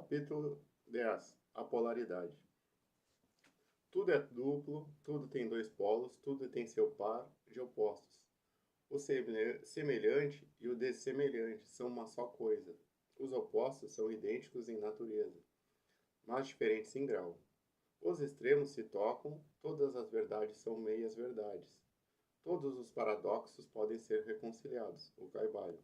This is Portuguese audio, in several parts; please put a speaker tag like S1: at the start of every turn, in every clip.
S1: Capítulo 10. A polaridade. Tudo é duplo, tudo tem dois polos, tudo tem seu par de opostos. O semelhante e o dessemelhante são uma só coisa. Os opostos são idênticos em natureza, mas diferentes em grau. Os extremos se tocam, todas as verdades são meias-verdades. Todos os paradoxos podem ser reconciliados. O Caibalion.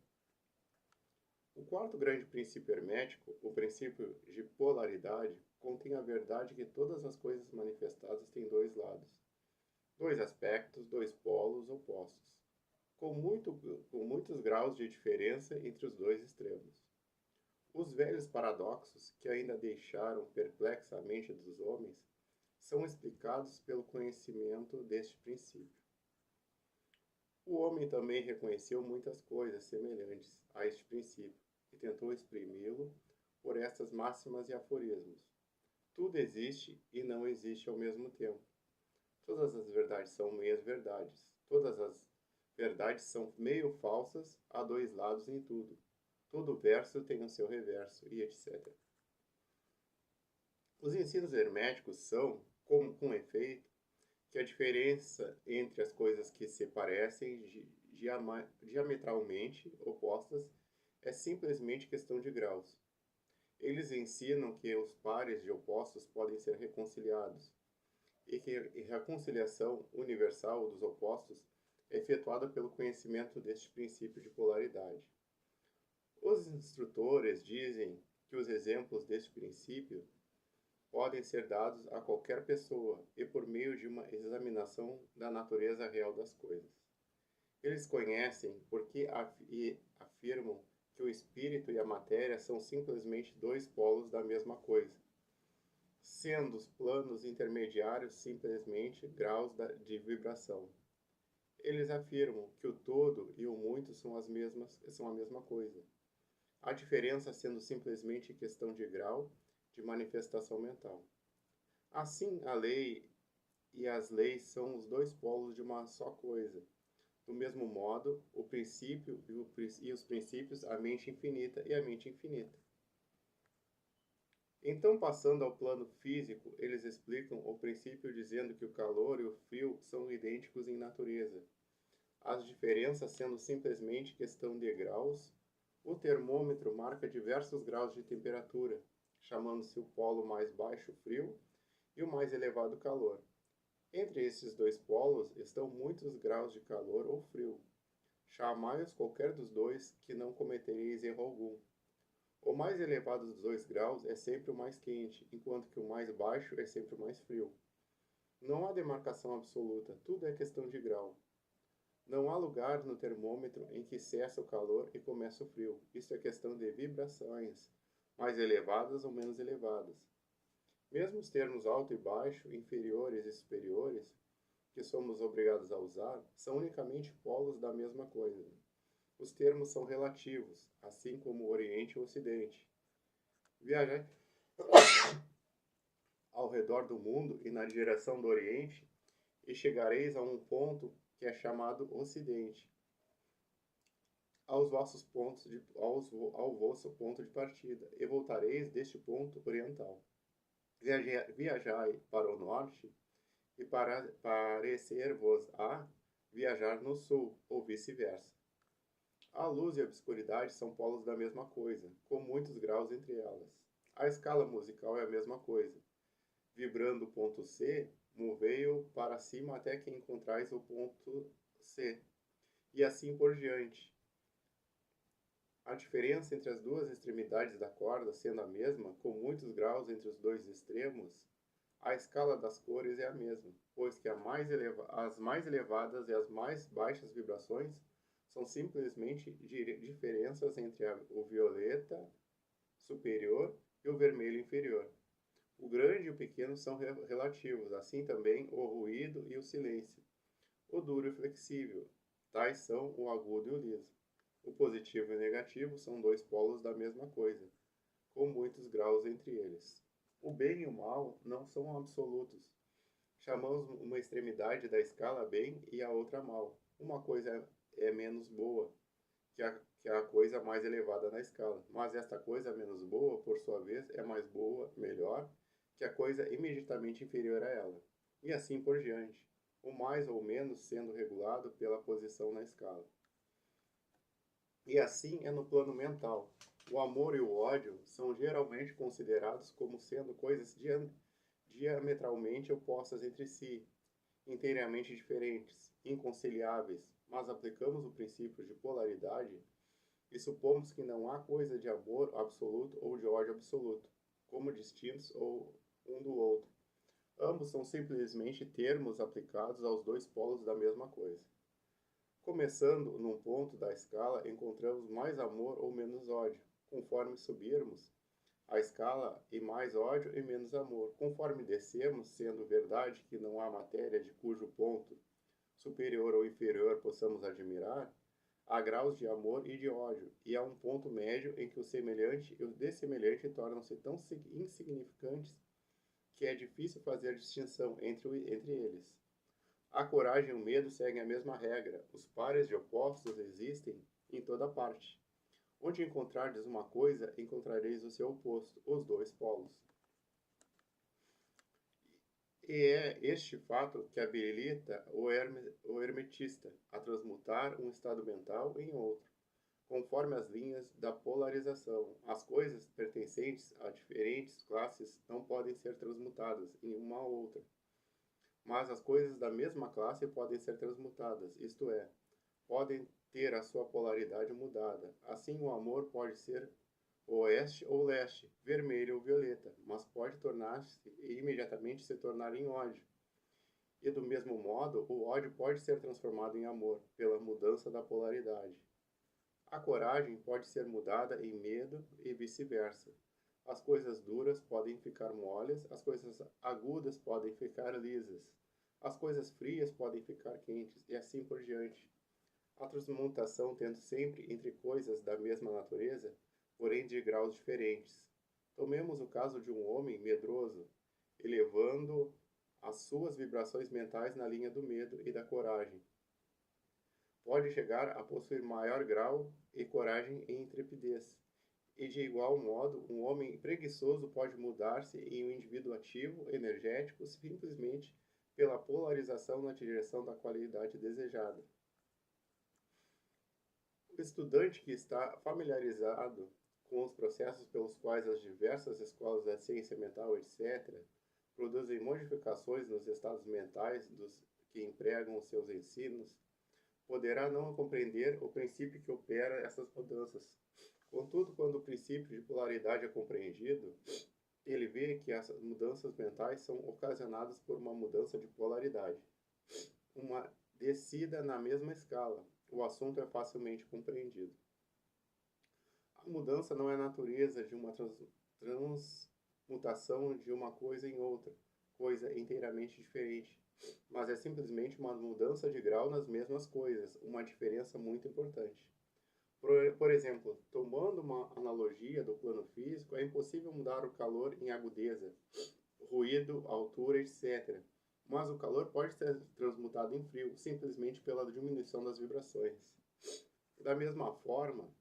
S1: O quarto grande princípio hermético, o princípio de polaridade, contém a verdade que todas as coisas manifestadas têm dois lados, dois aspectos, dois polos opostos, com muitos graus de diferença entre os dois extremos. Os velhos paradoxos, que ainda deixaram perplexa a mente dos homens, são explicados pelo conhecimento deste princípio. O homem também reconheceu muitas coisas semelhantes a este princípio, e tentou exprimi-lo por estas máximas e aforismos. Tudo existe e não existe ao mesmo tempo. Todas as verdades são meias-verdades. Todas as verdades são meio falsas, há dois lados em tudo. Todo verso tem o seu reverso, e etc. Os ensinos herméticos são, com efeito, que a diferença entre as coisas que se parecem diametralmente opostas é simplesmente questão de graus. Eles ensinam que os pares de opostos podem ser reconciliados e que a reconciliação universal dos opostos é efetuada pelo conhecimento deste princípio de polaridade. Os instrutores dizem que os exemplos deste princípio podem ser dados a qualquer pessoa e por meio de uma examinação da natureza real das coisas. Eles conhecem porque afirmam que o espírito e a matéria são simplesmente dois polos da mesma coisa, sendo os planos intermediários simplesmente graus de vibração. Eles afirmam que o todo e o muito são a mesma coisa, a diferença sendo simplesmente questão de grau de manifestação mental. Assim, a lei e as leis são os dois polos de uma só coisa. Do mesmo modo, o princípio e os princípios, a mente infinita e a mente infinita. Então, passando ao plano físico, eles explicam o princípio dizendo que o calor e o frio são idênticos em natureza, as diferenças sendo simplesmente questão de graus. O termômetro marca diversos graus de temperatura, chamando-se o polo mais baixo frio e o mais elevado calor. Entre esses dois polos estão muitos graus de calor ou frio. Chamai-os qualquer dos dois, que não cometereis erro algum. O mais elevado dos dois graus é sempre o mais quente, enquanto que o mais baixo é sempre o mais frio. Não há demarcação absoluta, tudo é questão de grau. Não há lugar no termômetro em que cessa o calor e começa o frio. Isso é questão de vibrações, mais elevadas ou menos elevadas. Mesmo os termos alto e baixo, inferiores e superiores, que somos obrigados a usar, são unicamente polos da mesma coisa. Os termos são relativos, assim como o Oriente e o Ocidente. Viajai ao redor do mundo e na direção do Oriente, e chegareis a um ponto que é chamado Ocidente, ao vosso ponto de partida, e voltareis deste ponto oriental. Viajai para o norte, e parecer-vos-á viajar no sul, ou vice-versa. A luz e a obscuridade são polos da mesma coisa, com muitos graus entre elas. A escala musical é a mesma coisa. Vibrando o ponto C, movei-o para cima até que encontrais o ponto C, e assim por diante. A diferença entre as duas extremidades da corda sendo a mesma, com muitos graus entre os dois extremos, a escala das cores é a mesma, pois que as mais elevadas e as mais baixas vibrações são simplesmente diferenças entre o violeta superior e o vermelho inferior. O grande e o pequeno são relativos, assim também o ruído e o silêncio. O duro e o flexível, tais são o agudo e o liso. O positivo e o negativo são dois polos da mesma coisa, com muitos graus entre eles. O bem e o mal não são absolutos. Chamamos uma extremidade da escala bem e a outra mal. Uma coisa é menos boa que que é a coisa mais elevada na escala. Mas esta coisa menos boa, por sua vez, é mais boa, melhor, que a coisa imediatamente inferior a ela. E assim por diante, o mais ou menos sendo regulado pela posição na escala. E assim é no plano mental. O amor e o ódio são geralmente considerados como sendo coisas diametralmente opostas entre si, inteiramente diferentes, inconciliáveis, mas aplicamos o princípio de polaridade e supomos que não há coisa de amor absoluto ou de ódio absoluto, como distintos ou um do outro. Ambos são simplesmente termos aplicados aos dois polos da mesma coisa. Começando num ponto da escala, encontramos mais amor ou menos ódio. Conforme subirmos a escala, e mais ódio e menos amor. Conforme descemos, sendo verdade que não há matéria de cujo ponto superior ou inferior possamos admirar, há graus de amor e de ódio, e há um ponto médio em que o semelhante e o dessemelhante tornam-se tão insignificantes que é difícil fazer distinção entre eles. A coragem e o medo seguem a mesma regra. Os pares de opostos existem em toda parte. Onde encontrardes uma coisa, encontrareis o seu oposto, os dois polos. E é este fato que habilita o hermetista a transmutar um estado mental em outro, conforme as linhas da polarização. As coisas pertencentes a diferentes classes não podem ser transmutadas em uma ou outra, mas as coisas da mesma classe podem ser transmutadas, isto é, podem ter a sua polaridade mudada. Assim, o amor pode ser oeste ou leste, vermelho ou violeta, mas pode tornar-se e imediatamente se tornar em ódio. E do mesmo modo, o ódio pode ser transformado em amor, pela mudança da polaridade. A coragem pode ser mudada em medo e vice-versa. As coisas duras podem ficar moles, as coisas agudas podem ficar lisas, as coisas frias podem ficar quentes, e assim por diante. A transmutação tendo sempre entre coisas da mesma natureza, porém de graus diferentes. Tomemos o caso de um homem medroso, elevando as suas vibrações mentais na linha do medo e da coragem. Pode chegar a possuir maior grau e coragem e intrepidez. E de igual modo, um homem preguiçoso pode mudar-se em um indivíduo ativo, energético, simplesmente pela polarização na direção da qualidade desejada. O estudante que está familiarizado com os processos pelos quais as diversas escolas da ciência mental, etc., produzem modificações nos estados mentais dos que empregam os seus ensinos, poderá não compreender o princípio que opera essas mudanças. Contudo, quando o princípio de polaridade é compreendido, ele vê que as mudanças mentais são ocasionadas por uma mudança de polaridade, uma descida na mesma escala. O assunto é facilmente compreendido. A mudança não é a natureza de uma transmutação de uma coisa em outra, coisa inteiramente diferente, mas é simplesmente uma mudança de grau nas mesmas coisas, uma diferença muito importante. Por exemplo, tomando uma analogia do plano físico, é impossível mudar o calor em agudeza, ruído, altura, etc., mas o calor pode ser transmutado em frio, simplesmente pela diminuição das vibrações. Da mesma forma,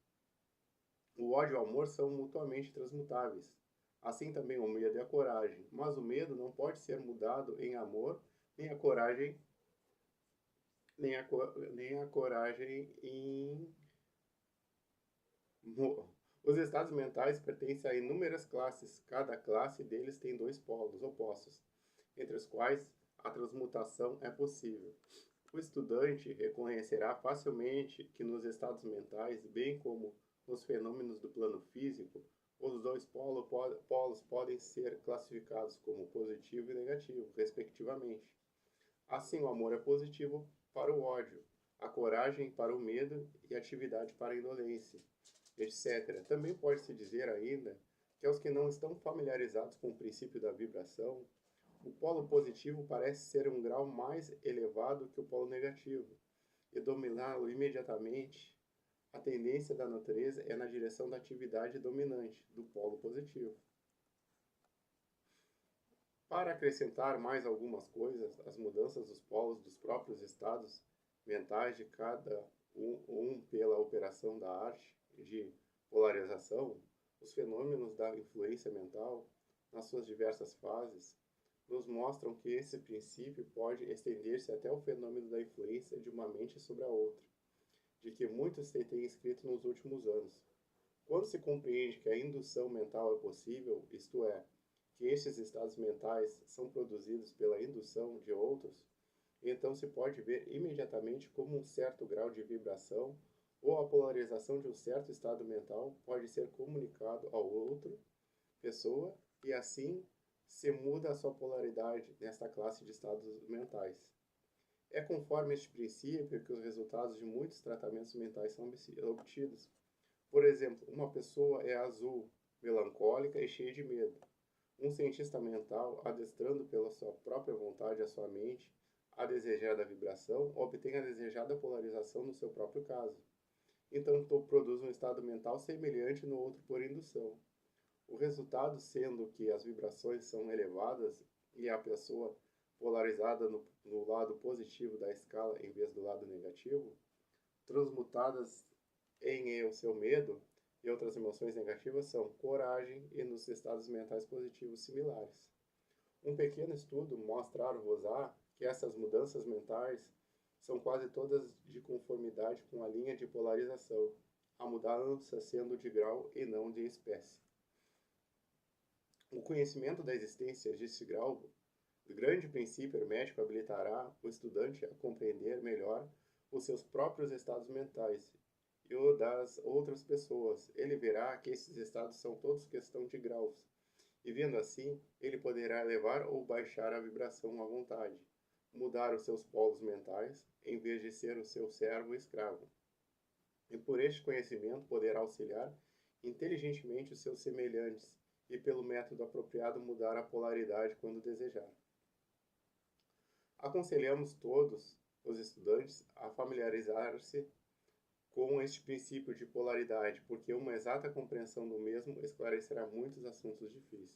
S1: o ódio e o amor são mutuamente transmutáveis. Assim também o medo e a coragem. Mas o medo não pode ser mudado em amor, nem a coragem, nem a coragem em... Os estados mentais pertencem a inúmeras classes. Cada classe deles tem dois polos opostos, entre os quais a transmutação é possível. O estudante reconhecerá facilmente que nos estados mentais, bem como nos fenômenos do plano físico, os dois polos podem ser classificados como positivo e negativo, respectivamente. Assim, o amor é positivo para o ódio, a coragem para o medo e a atividade para a indolência, etc. Também pode-se dizer ainda que aos que não estão familiarizados com o princípio da vibração, o polo positivo parece ser um grau mais elevado que o polo negativo, e dominá-lo imediatamente. A tendência da natureza é na direção da atividade dominante, do polo positivo. Para acrescentar mais algumas coisas, as mudanças dos polos dos próprios estados mentais de cada pela operação da arte de polarização, os fenômenos da influência mental, nas suas diversas fases, nos mostram que esse princípio pode estender-se até o fenômeno da influência de uma mente sobre a outra, de que muito se tem escrito nos últimos anos. Quando se compreende que a indução mental é possível, isto é, que estes estados mentais são produzidos pela indução de outros, então se pode ver imediatamente como um certo grau de vibração ou a polarização de um certo estado mental pode ser comunicado ao outro pessoa e assim se muda a sua polaridade nesta classe de estados mentais. É conforme este princípio que os resultados de muitos tratamentos mentais são obtidos. Por exemplo, uma pessoa é azul, melancólica e cheia de medo. Um cientista mental, adestrando pela sua própria vontade a sua mente a desejada vibração, obtém a desejada polarização no seu próprio caso. Então, produz um estado mental semelhante no outro por indução. O resultado sendo que as vibrações são elevadas e a pessoa polarizada no lado positivo da escala em vez do lado negativo, transmutadas em o seu medo e outras emoções negativas são coragem e nos estados mentais positivos similares. Um pequeno estudo mostra-vos-á que essas mudanças mentais são quase todas de conformidade com a linha de polarização, a mudança sendo de grau e não de espécie. O conhecimento da existência deste grau, o grande princípio hermético, habilitará o estudante a compreender melhor os seus próprios estados mentais e o das outras pessoas. Ele verá que esses estados são todos questão de graus, e vendo assim, ele poderá elevar ou baixar a vibração à vontade, mudar os seus polos mentais, em vez de ser o seu servo escravo. E por este conhecimento poderá auxiliar inteligentemente os seus semelhantes, e pelo método apropriado mudar a polaridade quando desejar. Aconselhamos todos os estudantes a familiarizar-se com este princípio de polaridade, porque uma exata compreensão do mesmo esclarecerá muitos assuntos difíceis.